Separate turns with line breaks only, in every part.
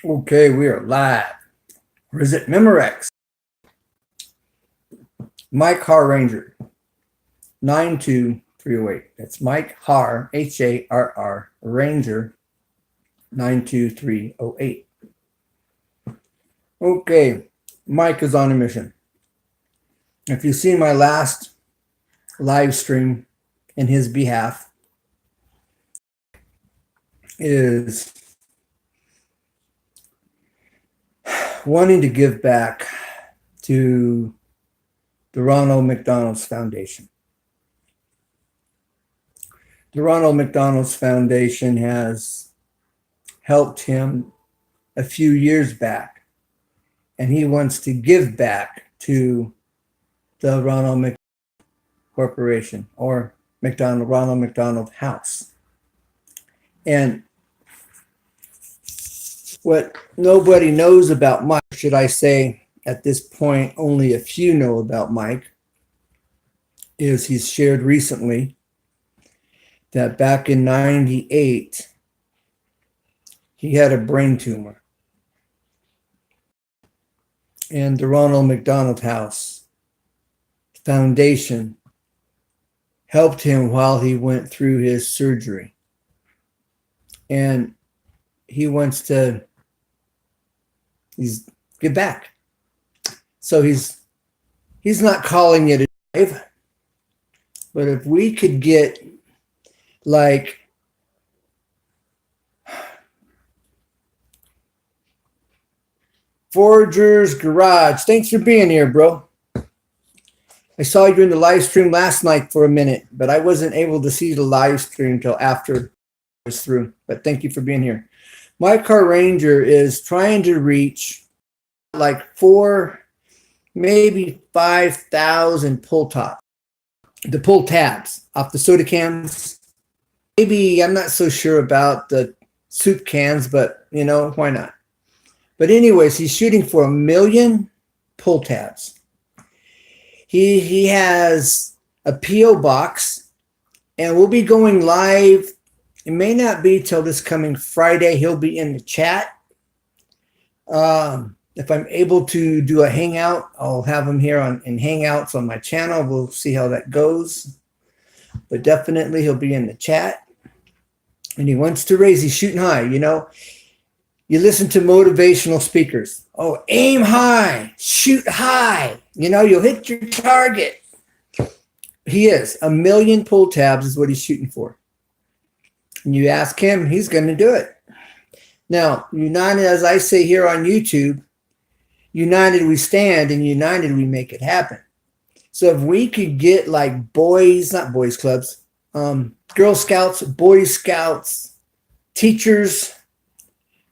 Okay, we are live. Or is it Memorex? Mike Har Ranger, 92308. That's Mike Har, Harr, Ranger, 92308. Okay, Mike is on a mission. If you've seen my last live stream in his behalf, is wanting to give back to the Ronald McDonald's Foundation. The Ronald McDonald's Foundation has helped him a few years back, and he wants to give back to the Ronald McDonald Corporation or Ronald McDonald House. And what nobody knows about Mike, should I say at this point, only a few know about Mike, is he's shared recently that back in 98, he had a brain tumor. And the Ronald McDonald House Foundation helped him while he went through his surgery. And he wants to give back. So he's not calling it a drive, but if we could get like Forger's Garage. Thanks for being here, bro. I saw you in the live stream last night for a minute, but I wasn't able to see the live stream until after I was through. But thank you for being here. My Car Ranger is trying to reach like 4, maybe 5,000 pull tops. The pull tabs off the soda cans. Maybe I'm not so sure about the soup cans, but you know, why not? But anyways, he's shooting for 1 million pull tabs. He has a P.O. box, and we'll be going live. It may not be till this coming Friday. He'll be in the chat. If I'm able to do a hangout, I'll have him here in Hangouts on my channel. We'll see how that goes. But definitely he'll be in the chat. And he wants to raise, he's shooting high, you know. You listen to motivational speakers. Oh, aim high, shoot high. You know, you'll hit your target. He is. 1 million pull tabs is what he's shooting for. And you ask him, he's going to do it. Now, united, as I say here on YouTube, united we stand and united we make it happen. So if we could get like boys, not boys clubs, Girl Scouts, Boy Scouts, teachers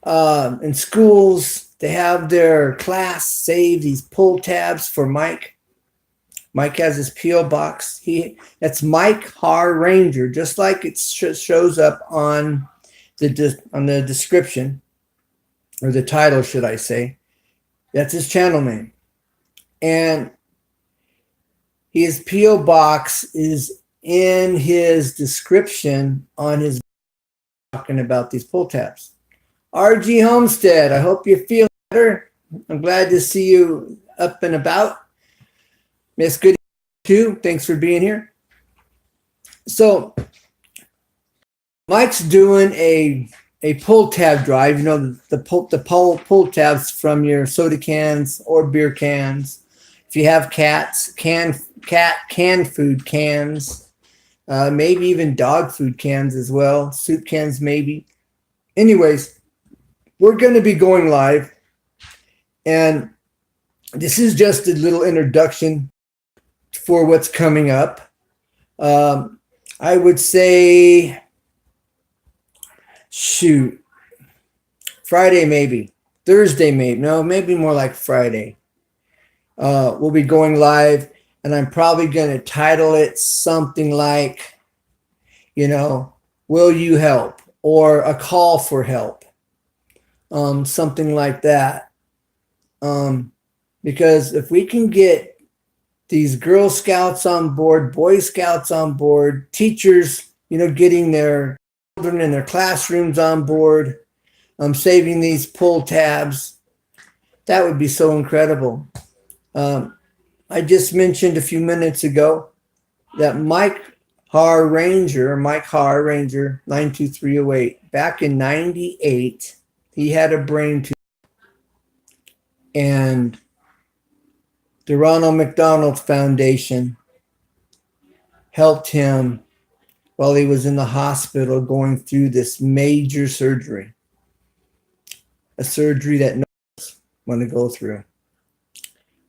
in schools to have their class save these pull tabs for Mike. Mike has his P.O. box. That's Mike Har Ranger, just like it shows up on the description, or the title, should I say. That's his channel name. And his P.O. box is in his description on his talking about these pull tabs. RG Homestead, I hope you feel better. I'm glad to see you up and about. Miss Goody too, thanks for being here. So Mike's doing a pull tab drive, you know, the pull tabs from your soda cans or beer cans. If you have cats, canned food cans, maybe even dog food cans as well, soup cans maybe. Anyways, we're going to be going live, and this is just a little introduction for what's coming up. I would say, shoot, Friday maybe, Thursday maybe, no, maybe more like Friday. We'll be going live, and I'm probably going to title it something like, you know, will you help, or a call for help, something like that. Because if we can get these Girl Scouts on board, Boy Scouts on board, teachers, you know, getting their children in their classrooms on board, saving these pull tabs. That would be so incredible. I just mentioned a few minutes ago that Mike Har Ranger 92308, back in 98, he had a brain tumor. And the Ronald McDonald Foundation helped him while he was in the hospital going through this major surgery, a surgery that no one want to go through.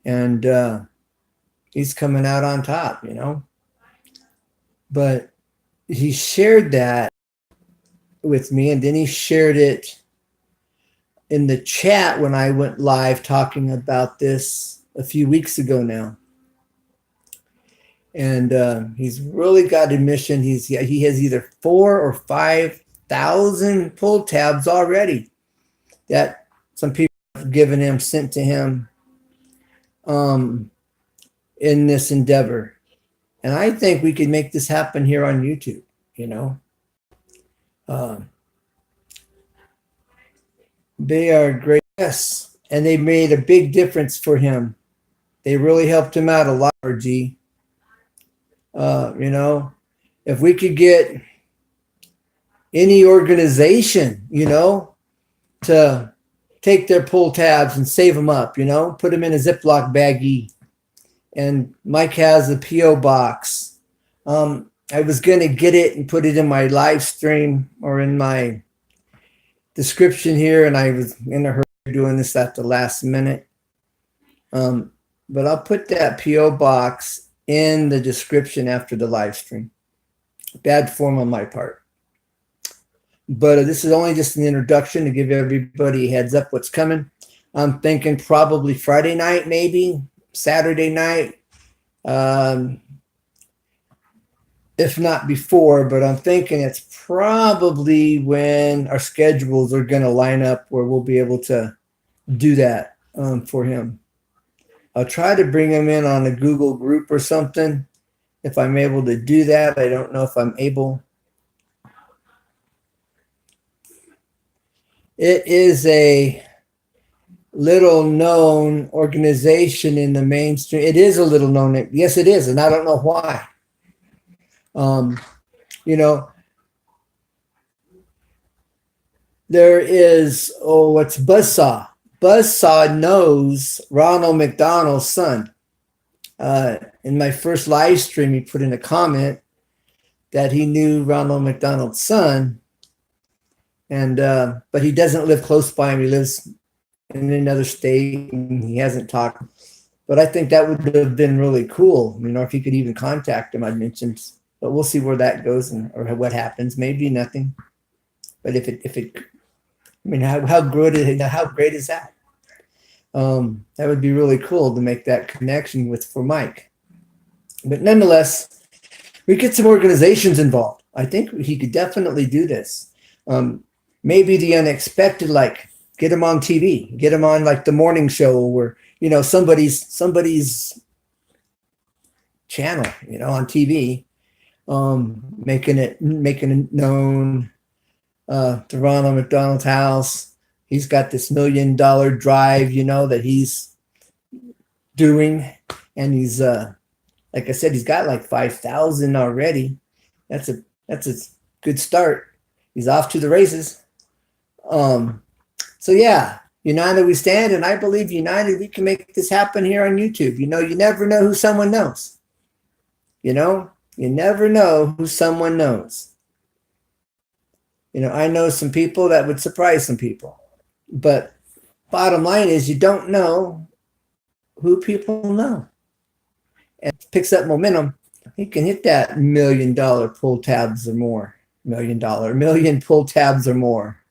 And he's coming out on top, you know. But he shared that with me, and then he shared it in the chat when I went live talking about this a few weeks ago now. And he's really got a mission. He has either 4,000 or 5,000 pull tabs already that some people have given him, sent to him in this endeavor. And I think we could make this happen here on YouTube, you know. They are great. Yes, and they made a big difference for him. They really helped him out a lot, G. You know, if we could get any organization, you know, to take their pull tabs and save them up, you know, put them in a Ziploc baggie. And Mike has a P.O. box. I was going to get it and put it in my live stream or in my description here, and I was in a hurry doing this at the last minute. But I'll put that P.O. box in the description after the live stream. Bad form on my part. But this is only just an introduction to give everybody a heads up what's coming. I'm thinking probably Friday night, maybe Saturday night, if not before, but I'm thinking it's probably when our schedules are going to line up where we'll be able to do that for him. I'll try to bring him in on a Google group or something if I'm able to do that. I don't know if I'm able. It is a little known organization in the mainstream. It is a little known. Yes, it is. And I don't know why. You know, there is, what's Buzzsaw. Buzzsaw knows Ronald McDonald's son. In my first live stream, he put in a comment that he knew Ronald McDonald's son. And, but he doesn't live close by him. He lives in another state and he hasn't talked. But I think that would have been really cool, you know, if he could even contact him. I mentioned, but we'll see where that goes or what happens. Maybe nothing. But if it, I mean, how great is that? That would be really cool to make that connection for Mike. But nonetheless, we get some organizations involved. I think he could definitely do this. Maybe the unexpected, like get him on TV, get him on like the morning show or, you know, somebody's channel, you know, on TV, making it known. To Ronald McDonald's house. He's got this $1 million drive, you know, that he's doing. And he's, like I said, he's got like 5,000 already. That's a good start. He's off to the races. So yeah, united we stand, and I believe united we can make this happen here on YouTube. You know, you never know who someone knows. You know, you never know who someone knows. You know, I know some people that would surprise some people. But bottom line is you don't know who people know. And it picks up momentum. He can hit that $1 million pull tabs or more. $1 million pull tabs or more.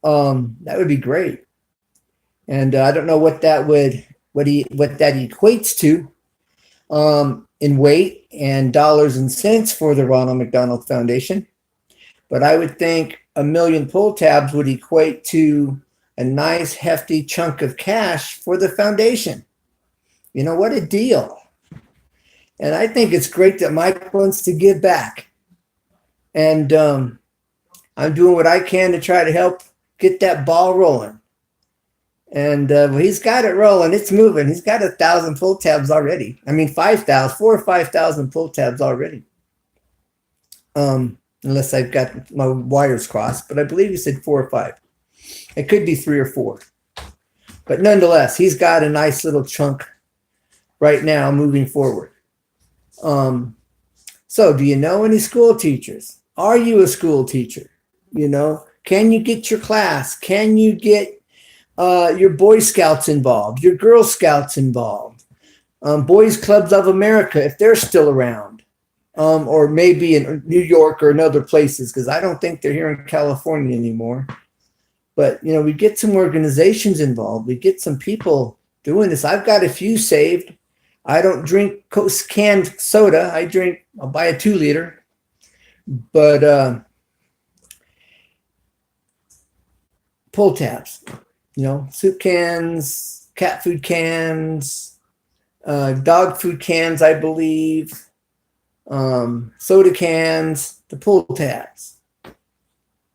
That would be great. And I don't know what that equates to in weight and dollars and cents for the Ronald McDonald Foundation. But I would think 1 million pull tabs would equate to a nice hefty chunk of cash for the foundation. You know, what a deal. And I think it's great that Mike wants to give back. And I'm doing what I can to try to help get that ball rolling. And well, he's got it rolling. It's moving. He's got 1,000 pull tabs already. I mean, 5,000, 4 or 5,000 pull tabs already. Unless I've got my wires crossed, but I believe he said 4 or 5. It could be 3 or 4. But nonetheless, he's got a nice little chunk right now moving forward. So do you know any school teachers? Are you a school teacher? You know, can you get your class? Can you get your Boy Scouts involved, your Girl Scouts involved, Boys Clubs of America, if they're still around, or maybe in New York or in other places, because I don't think they're here in California anymore. But, you know, we get some organizations involved. We get some people doing this. I've got a few saved. I don't drink canned soda. I'll buy a 2-liter. But pull tabs. You know, soup cans, cat food cans, dog food cans, I believe, soda cans, the pull tabs.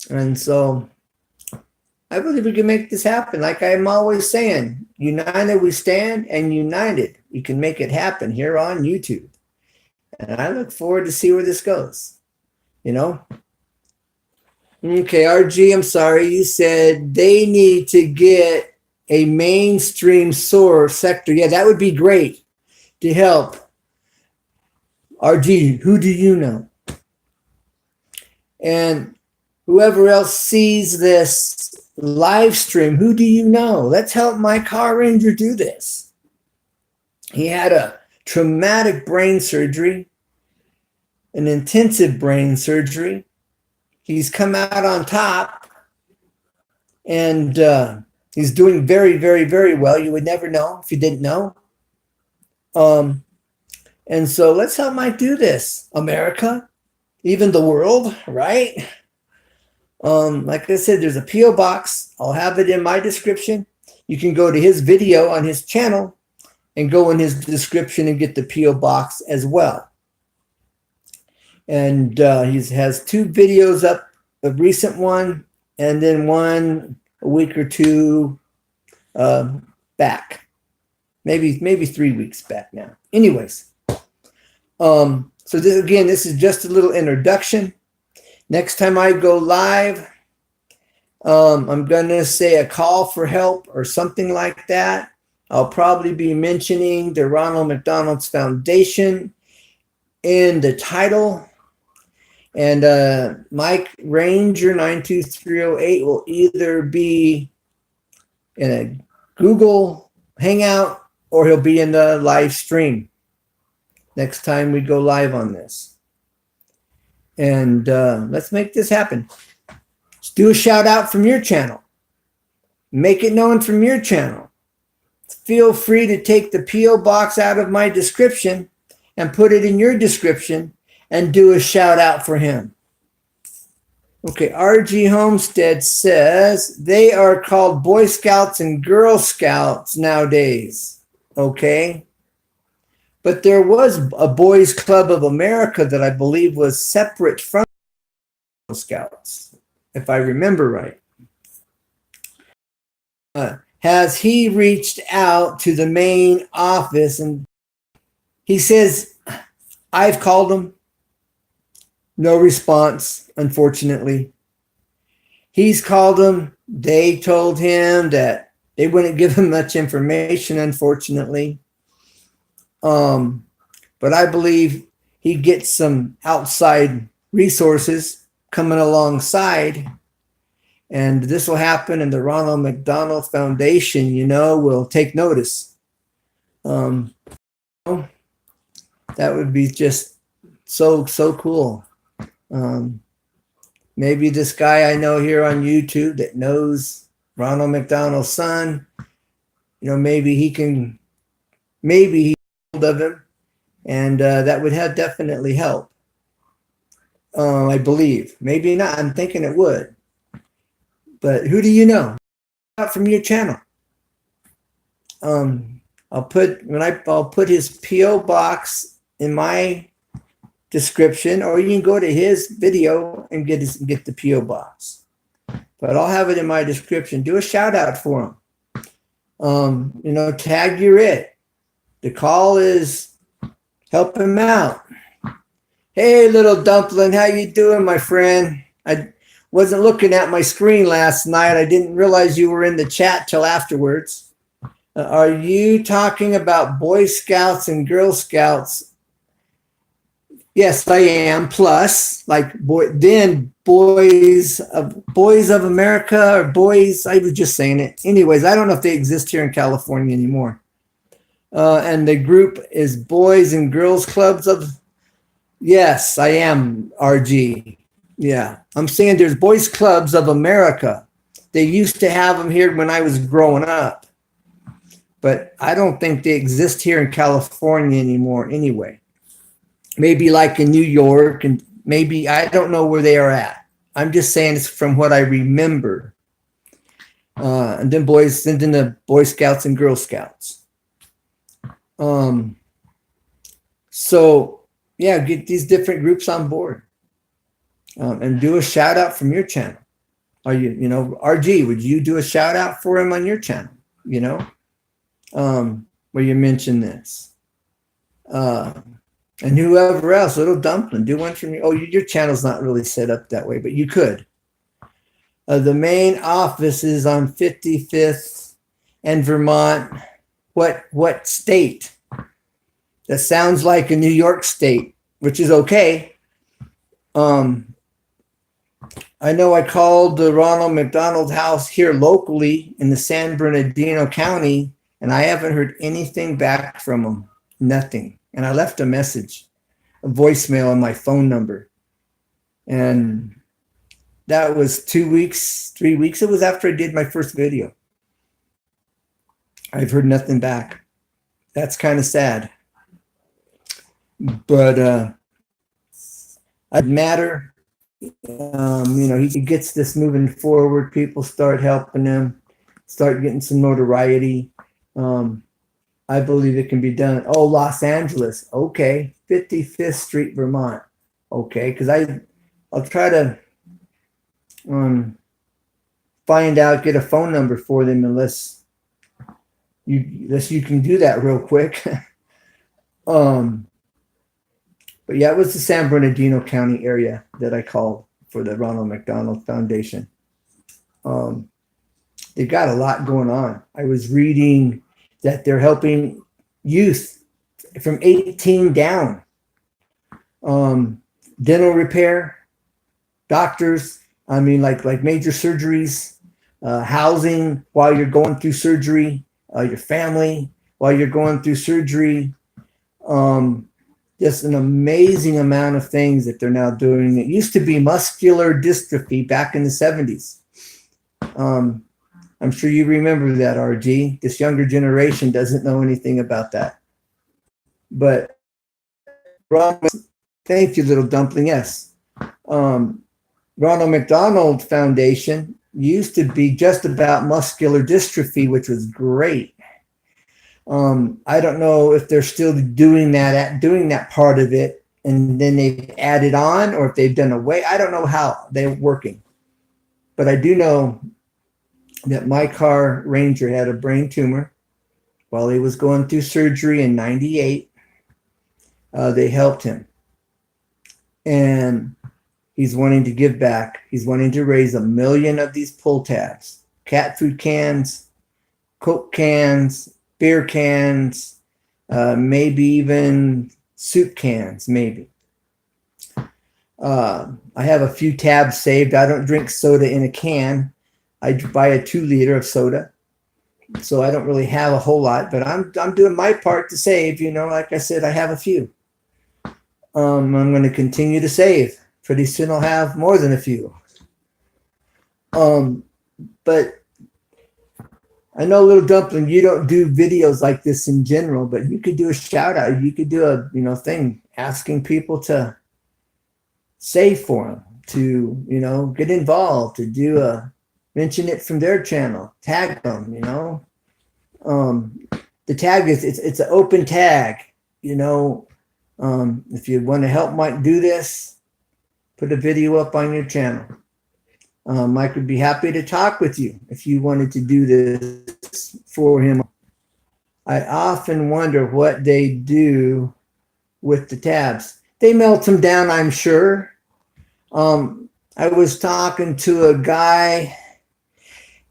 And so I believe we can make this happen. Like I'm always saying, united we stand, and united we can make it happen here on YouTube. And I look forward to see where this goes, you know. Okay, RG, I'm sorry. You said they need to get a mainstream source sector. Yeah, that would be great to help. RG, who do you know? And whoever else sees this live stream, who do you know? Let's help my car ranger do this. He had a traumatic brain surgery, an intensive brain surgery. He's come out on top, and he's doing very, very, very well. You would never know if you didn't know. And so let's help Mike do this. America, even the world, right? Like I said, there's a P.O. box. I'll have it in my description. You can go to his video on his channel and go in his description and get the P.O. box as well. And he has 2 videos up, a recent one, and then one a week or 2 back. Maybe 3 weeks back now. Anyways, so this is just a little introduction. Next time I go live, I'm going to say a call for help or something like that. I'll probably be mentioning the Ronald McDonald's Foundation in the title. And Mike Ranger 92308 will either be in a Google Hangout or he'll be in the live stream next time we go live on this. And let's make this happen. Let's do a shout out from your channel. Make it known from your channel. Feel free to take the P.O. box out of my description and put it in your description and do a shout out for him. Okay, RG Homestead says they are called Boy Scouts and Girl Scouts nowadays. Okay. But there was a Boys Club of America that I believe was separate from Girl Scouts, if I remember right. Has he reached out to the main office? And he says, I've called him. No response, unfortunately. He's called them. They told him that they wouldn't give him much information, unfortunately. But I believe he gets some outside resources coming alongside. And this will happen, and the Ronald McDonald Foundation, you know, will take notice. That would be just so cool. Maybe this guy I know here on YouTube that knows Ronald McDonald's son, you know, maybe he can hold of him, and that would have definitely help. I believe. Maybe not. I'm thinking it would. But who do you know? Out from your channel. I'll put his P.O. box in my description, or you can go to his video and get the P.O. box. but I'll have it in my description. Do a shout out for him. Tag your it. The call is help him out. Hey, little dumpling, how you doing, my friend? I wasn't looking at my screen last night. I didn't realize you were in the chat till afterwards. Are you talking about Boy Scouts and Girl Scouts? Yes, I am. Plus, like Boys of America or Boys. I was just saying it. Anyways, I don't know if they exist here in California anymore. And the group is Boys and Girls Clubs of. Yes, I am, RG. Yeah, I'm saying there's Boys Clubs of America. They used to have them here when I was growing up, but I don't think they exist here in California anymore anyway. Maybe like in New York, and maybe I don't know where they are at. I'm just saying it's from what I remember. And then the Boy Scouts and Girl Scouts. So yeah, get these different groups on board, and do a shout out from your channel. Are RG? Would you do a shout out for him on your channel? Where you mention this. And whoever else, little dumpling, do one for me. Oh, your channel's not really set up that way, but you could. The main office is on 55th and Vermont. What state? That sounds like a New York state, which is okay. I know I called the Ronald McDonald house here locally in the San Bernardino County, and I haven't heard anything back from them. Nothing. And I left a message, a voicemail on my phone number. And that was 2 weeks, 3 weeks. It was after I did my first video. I've heard nothing back. That's kind of sad. But it matter. He gets this moving forward. People start helping him, start getting some notoriety. I believe it can be done. Oh, Los Angeles. Okay. 55th Street, Vermont. Okay. Because I'll try to find out, get a phone number for them unless you can do that real quick. But yeah, it was the San Bernardino County area that I called for the Ronald McDonald Foundation. They got a lot going on. I was reading that they're helping youth from 18 down. Dental repair, doctors, like major surgeries, housing while you're going through surgery, your family while you're going through surgery. Just an amazing amount of things that they're now doing. It used to be muscular dystrophy back in the 70s. I'm sure you remember that, RG. This younger generation doesn't know anything about that. But thank you, little dumpling. Yes. Ronald McDonald Foundation used to be just about muscular dystrophy, which was great. I don't know if they're still doing that part of it, and then they've added on, or if they've done away. I don't know how they're working, but I do know that my car Ranger had a brain tumor while he was going through surgery in '98. They helped him, and he's wanting to give back. He's wanting to raise 1 million of these pull tabs, cat food cans, Coke cans, beer cans, maybe even soup cans, maybe. I have a few tabs saved. I don't drink soda in a can. I buy a 2-liter of soda. So I don't really have a whole lot, but I'm doing my part to save. Like I said, I have a few. I'm going to continue to save. Pretty soon I'll have more than a few. But I know, little dumpling, you don't do videos like this in general, but you could do a shout out. You could do a thing asking people to save for them, to get involved, to do mention it from their channel, tag them. The tag it's an open tag. If you want to help Mike do this, put a video up on your channel. Mike would be happy to talk with you if you wanted to do this for him. I often wonder what they do with the tabs. They melt them down, I'm sure. I was talking to a guy,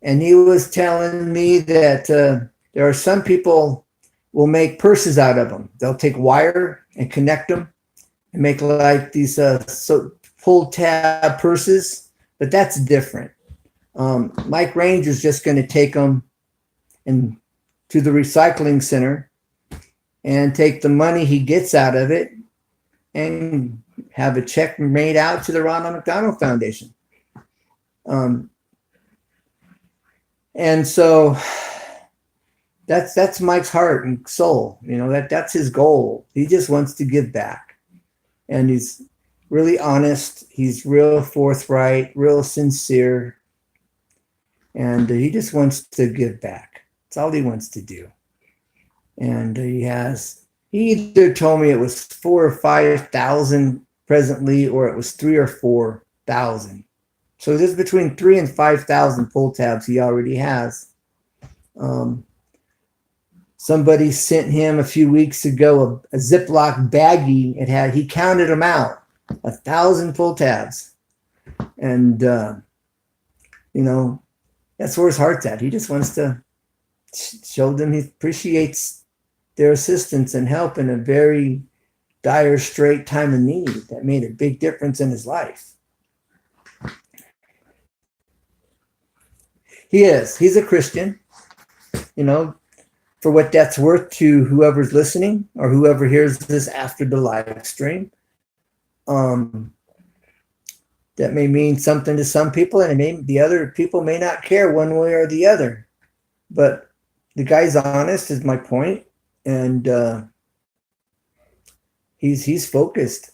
and he was telling me that there are some people will make purses out of them. They'll take wire and connect them and make like these pull tab purses, but that's different. Mike Ranger's just going to take them and to the recycling center and take the money he gets out of it and have a check made out to the Ronald McDonald Foundation. And so that's Mike's heart and soul. You know, that's his goal. He just wants to give back. And he's really honest. He's real forthright, real sincere. And he just wants to give back. That's all he wants to do. And he either told me it was 4,000 or 5,000 presently, or it was 3,000 or 4,000. So there's between 3,000 and 5,000 pull tabs he already has. Somebody sent him a few weeks ago a Ziploc baggie. He counted them out, 1,000 pull tabs. And, you know, that's where his heart's at. He just wants to show them he appreciates their assistance and help in a very dire, straight time of need that made a big difference in his life. He's a Christian, you know, for what that's worth to whoever's listening or whoever hears this after the live stream. That may mean something to some people, and the other people may not care one way or the other. But the guy's honest is my point, and he's focused,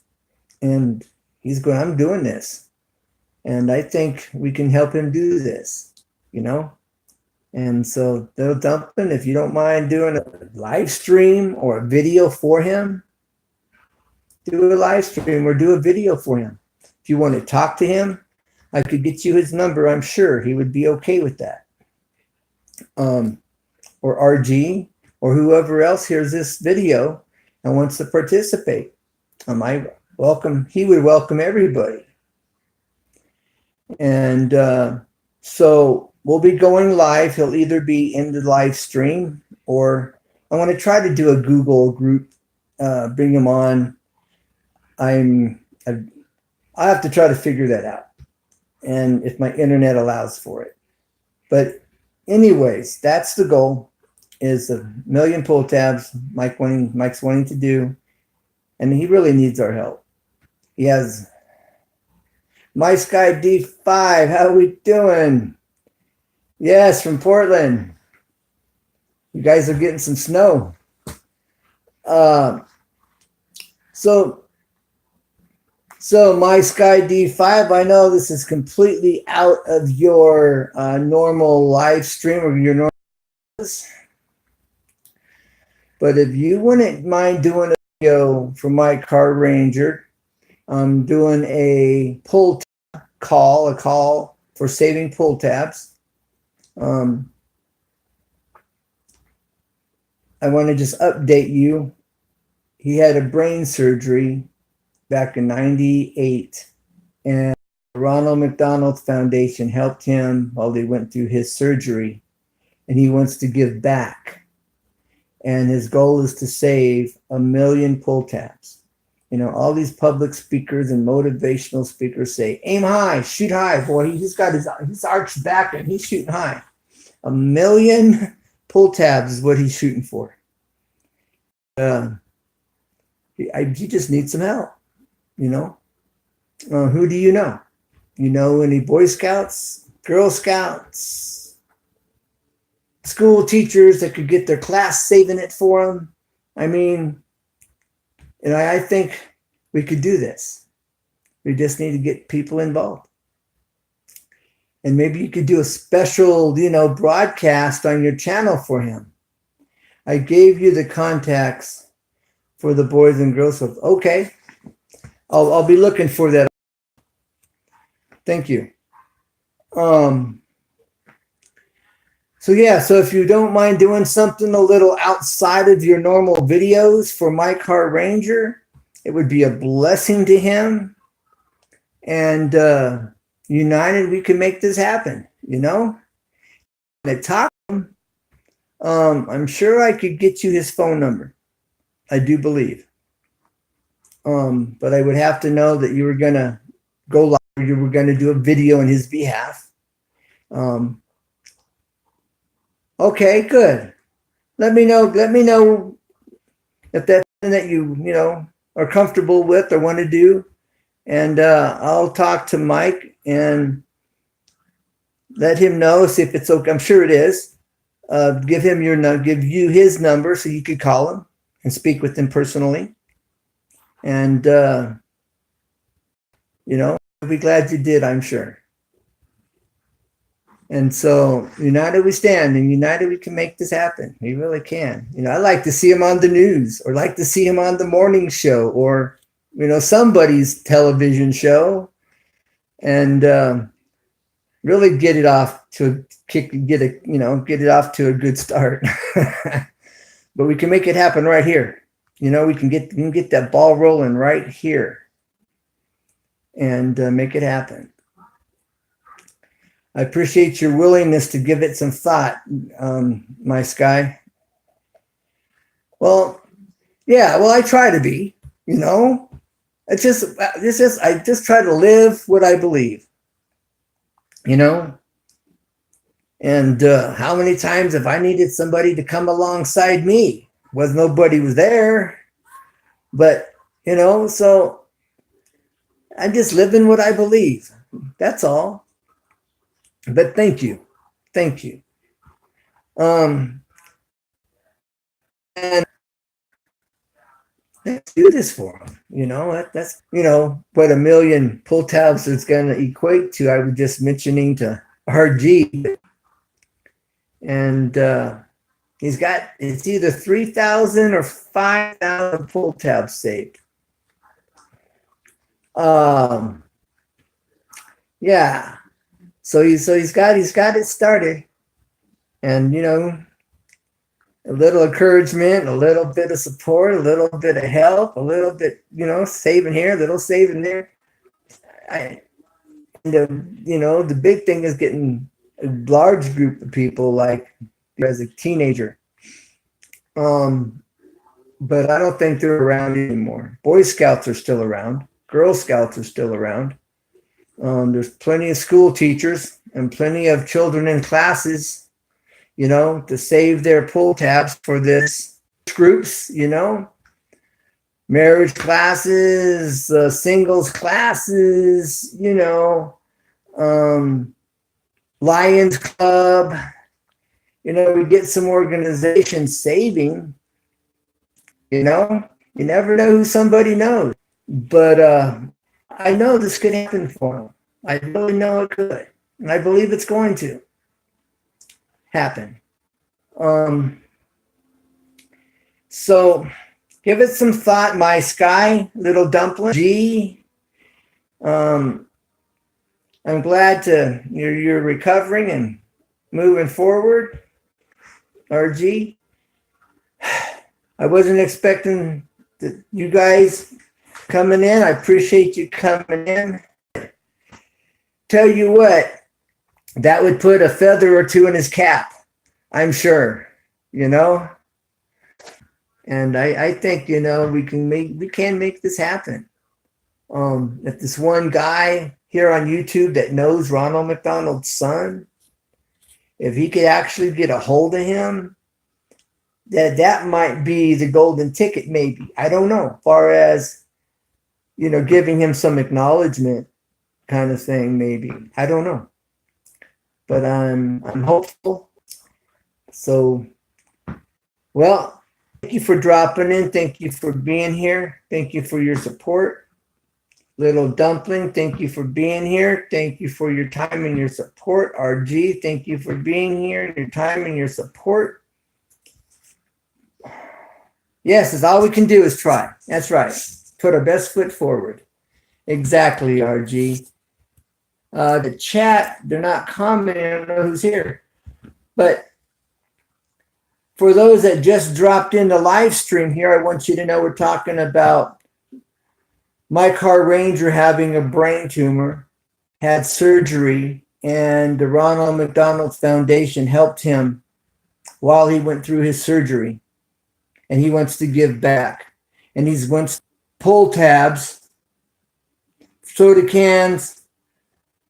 and he's going, I'm doing this, and I think we can help him do this, you know. And so they'll dump him. If you don't mind doing a live stream or a video for him, do a live stream or do a video for him. If you want to talk to him, I could get you his number. I'm sure he would be okay with that. Or RG or whoever else hears this video and wants to participate. He would welcome everybody. And so we'll be going live. He'll either be in the live stream, or I want to try to do a Google group, bring him on. I have to try to figure that out, and if my internet allows for it. But anyways, that's the goal, is 1 million pull tabs Mike's wanting to do, and he really needs our help. He has My Sky D5. How are we doing? Yes, from Portland. You guys are getting some snow. So My Sky D5, I know this is completely out of your normal live stream or your normal, but if you wouldn't mind doing a video for my Car Ranger, I'm doing a pull call, a call for saving pull tabs. I want to just update you. He had a brain surgery back in '98, and the Ronald McDonald Foundation helped him while he went through his surgery, and he wants to give back. And his goal is to save 1 million pull tabs. You know, all these public speakers and motivational speakers say, aim high, shoot high. Boy, he's got his arched back and he's shooting high. 1 million pull tabs is what he's shooting for. He just needs some help, you know. Who do you know? You know any Boy Scouts, Girl Scouts, school teachers that could get their class saving it for them? I mean, and I think we could do this. We just need to get people involved. And maybe you could do a special, broadcast on your channel for him. I gave you the contacts for the Boys and Girls Club. Okay. I'll be looking for that. Thank you. So yeah, so if you don't mind doing something a little outside of your normal videos for My Car Ranger, it would be a blessing to him. And united, we can make this happen, you know? To talk to him, I'm sure I could get you his phone number. I do believe. But I would have to know that you were going to go live, you were going to do a video on his behalf. Okay, good. Let me know if that's something that you know, are comfortable with or want to do. And I'll talk to Mike and let him know, see if it's okay. I'm sure it is. Give you his number so you could call him and speak with him personally. And you know, I'll be glad you did, I'm sure. And so united we stand, and united we can make this happen. We really can. You know, I like to see him on the news, or like to see him on the morning show, or, you know, somebody's television show, and really get it off to get it off to a good start. But we can make it happen right here. You know, we can get that ball rolling right here and make it happen. I appreciate your willingness to give it some thought, my Sky. Well, yeah, well, I try to be, you know. I just try to live what I believe, you know. And how many times have I needed somebody to come alongside me? Nobody was there, but, you know, so I'm just living what I believe. That's all. But thank you. And let's do this for them. You know, that's, you know, what 1 million pull tabs is going to equate to. I was just mentioning to RG, and he's got, it's either 3,000 or 5,000 pull tabs saved. Yeah. So he's got it started, and, you know, a little encouragement, a little bit of support, a little bit of help, a little bit, you know, saving here, a little saving there. You know, the big thing is getting a large group of people, like as a teenager. But I don't think they're around anymore. Boy Scouts are still around. Girl Scouts are still around. There's plenty of school teachers and plenty of children in classes, you know, to save their pull tabs for this groups, you know, marriage classes, singles classes, you know, Lions Club, you know, we get some organizations saving, you know, you never know who somebody knows, but I know this could happen for them. I really know it could, and I believe it's going to happen. So give it some thought, my Sky, little dumpling. G, I'm glad you're recovering and moving forward. RG, I wasn't expecting you guys coming in. I appreciate you coming in. Tell you what, that would put a feather or two in his cap, I'm sure, you know. And I think, you know, we can make this happen. If this one guy here on YouTube that knows Ronald McDonald's son, if he could actually get a hold of him, that might be the golden ticket, maybe. I don't know, as far as, you know, giving him some acknowledgement kind of thing, maybe. I don't know. But I'm hopeful. So, well, thank you for dropping in. Thank you for being here. Thank you for your support. Little Dumpling, thank you for being here. Thank you for your time and your support. RG, thank you for being here, your time and your support. Yes, it's all we can do is try. That's right. Put our best foot forward. Exactly, RG. The chat, they're not commenting. I don't know who's here. But for those that just dropped in the live stream here, I want you to know we're talking about my car Ranger having a brain tumor, had surgery, and the Ronald McDonald Foundation helped him while he went through his surgery. And he wants to give back. And he wants pull tabs, soda cans,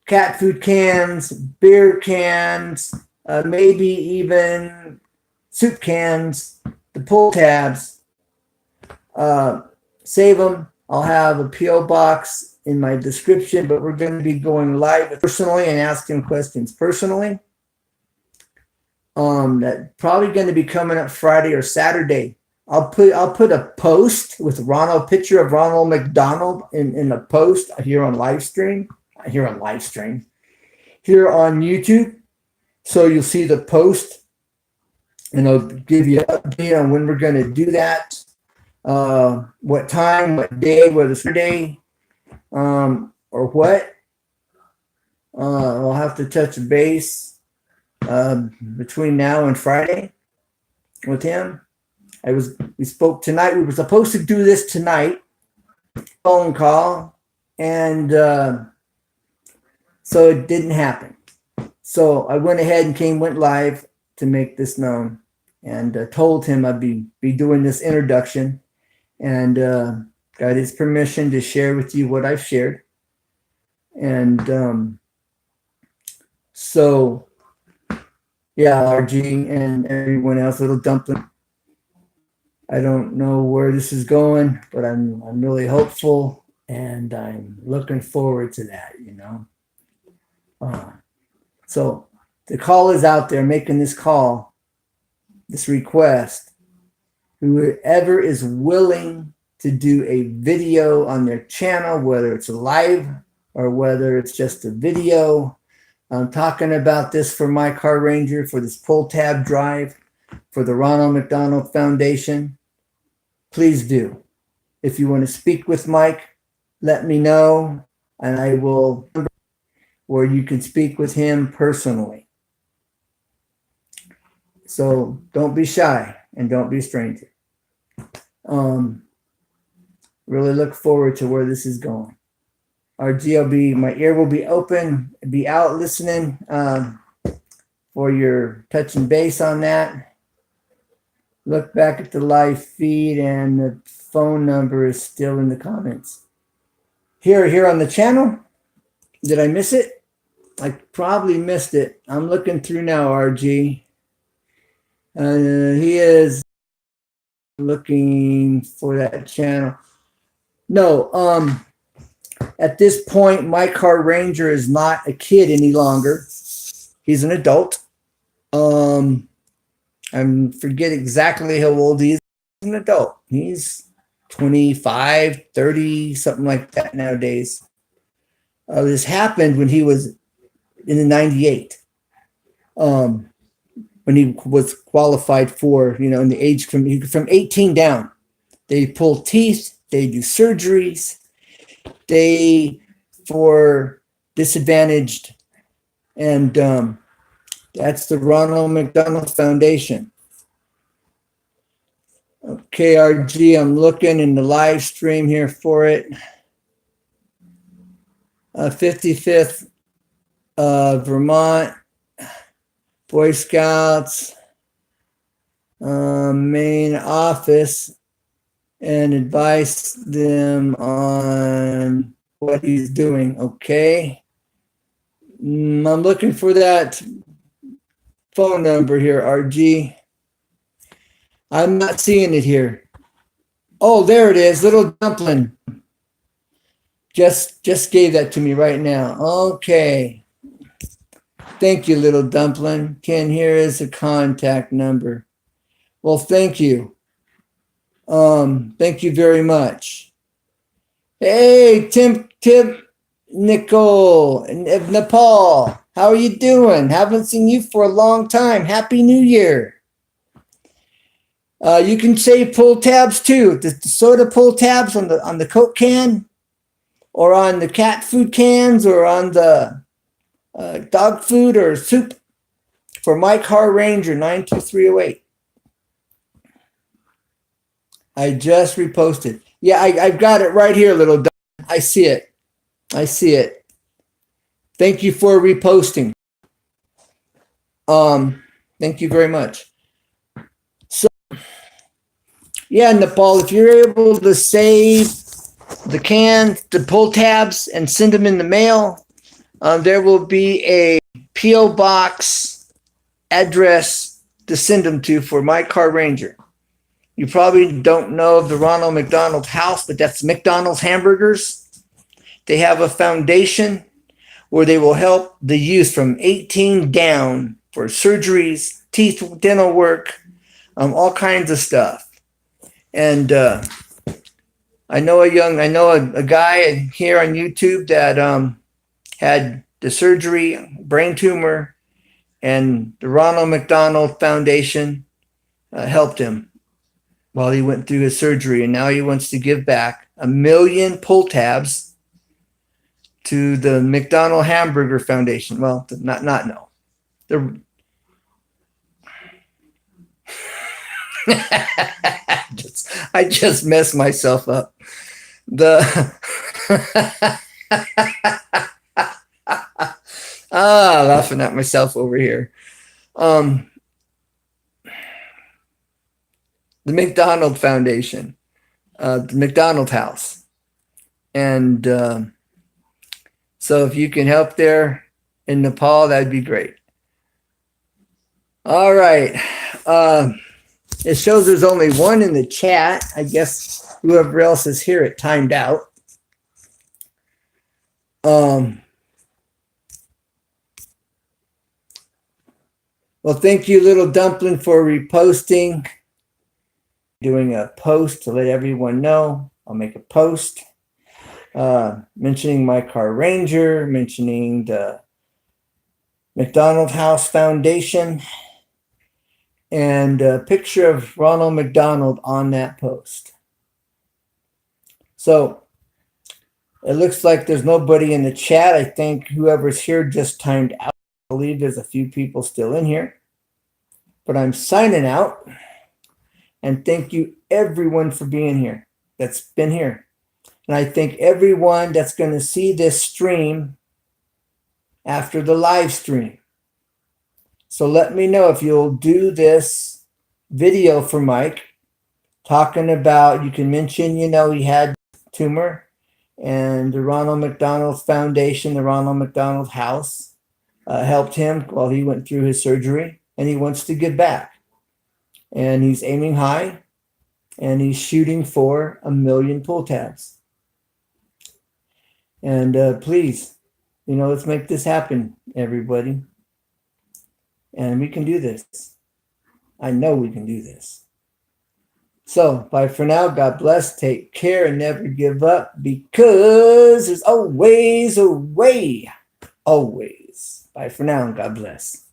cat food cans, beer cans, maybe even soup cans, the pull tabs. Save them. I'll have a P.O. box in my description, but we're going to be going live personally and asking questions personally. That's probably going to be coming up Friday or Saturday. I'll put a post with Ronald, picture of Ronald McDonald in a post here on YouTube. So you'll see the post, and I'll give you an update on when we're going to do that, what time, what day, whether it's Friday, or what. I'll have to touch base between now and Friday with him. We spoke tonight. We were supposed to do this tonight, phone call, and so it didn't happen. So I went ahead and went live to make this known, and told him I'd be doing this introduction, and got his permission to share with you what I've shared. And so, yeah, RG and everyone else, Little Dumpling. I don't know where this is going, but I'm really hopeful, and I'm looking forward to that, So the call is out there, making this call, this request. Whoever is willing to do a video on their channel, whether it's live or whether it's just a video, I'm talking about this for my Car Ranger, for this pull tab drive, for the Ronald McDonald Foundation. Please do. If you want to speak with Mike, let me know, and I will, or you can speak with him personally. So don't be shy and don't be a stranger. Really look forward to where this is going. RG, my ear will be open, be out listening for your touch and base on that. Look back at the live feed, and the phone number is still in the comments. Here on the channel, did I miss it? I probably missed it. I'm looking through now, RG. He is looking for that channel. No, at this point, my Car Ranger is not a kid any longer. He's an adult. I forget exactly how old he is. He's an adult. He's 25, 30, something like that nowadays. This happened when he was in the 98. When he was qualified for, in the age from 18 down. They pull teeth, they do surgeries, for disadvantaged, and that's the Ronald McDonald Foundation. Okay, RG, I'm looking in the live stream here for it. 55th Vermont Boy Scouts main office, and advise them on what he's doing. Okay. I'm looking for that phone number here, RG. I'm not seeing it here. Oh, there it is, Little Dumpling. Just gave that to me right now. Okay. Thank you, Little Dumpling. Ken, here is a contact number. Well, thank you. Thank you very much. Hey, Tim Nicole of Nepal. How are you doing? Haven't seen you for a long time. Happy New Year. You can say pull tabs too. The soda pull tabs on the Coke can, or on the cat food cans, or on the dog food or soup for my car Ranger 92308. I just reposted. Yeah, I've got it right here, little dog. I see it. I see it. Thank you for reposting. Thank you very much. So, yeah, Nepal, if you're able to save the cans, the pull tabs, and send them in the mail, there will be a P.O. box address to send them to for my car Ranger. You probably don't know of the Ronald McDonald house, but that's McDonald's Hamburgers. They have a foundation where they will help the youth from 18 down for surgeries, teeth, dental work, all kinds of stuff. And I know a guy here on YouTube that had the surgery, brain tumor, and the Ronald McDonald Foundation helped him while he went through his surgery, and now he wants to give back 1 million pull tabs to the McDonald Hamburger Foundation. Well, not no. I just messed myself up. Laughing at myself over here. The McDonald Foundation, the McDonald House. And so if you can help there in Nepal, that'd be great. All right. It shows there's only one in the chat. I guess whoever else is here, it timed out. Well, thank you, Little Dumpling, for reposting. Doing a post to let everyone know. I'll make a post mentioning my car Ranger, mentioning the McDonald House Foundation, and a picture of Ronald McDonald on that post. So it looks like there's nobody in the chat. I think whoever's here just timed out. I believe there's a few people still in here, but I'm signing out. And thank you everyone for being here that's been here. And I thank everyone that's going to see this stream after the live stream. So let me know if you'll do this video for Mike, talking about, you can mention, he had tumor, and the Ronald McDonald Foundation, the Ronald McDonald House, helped him while he went through his surgery, and he wants to give back. And he's aiming high, and he's shooting for 1 million pull tabs. And please, let's make this happen, everybody. And we can do this. I know we can do this. So, bye for now. God bless. Take care and never give up, because there's always a way. Always. Bye for now, and God bless.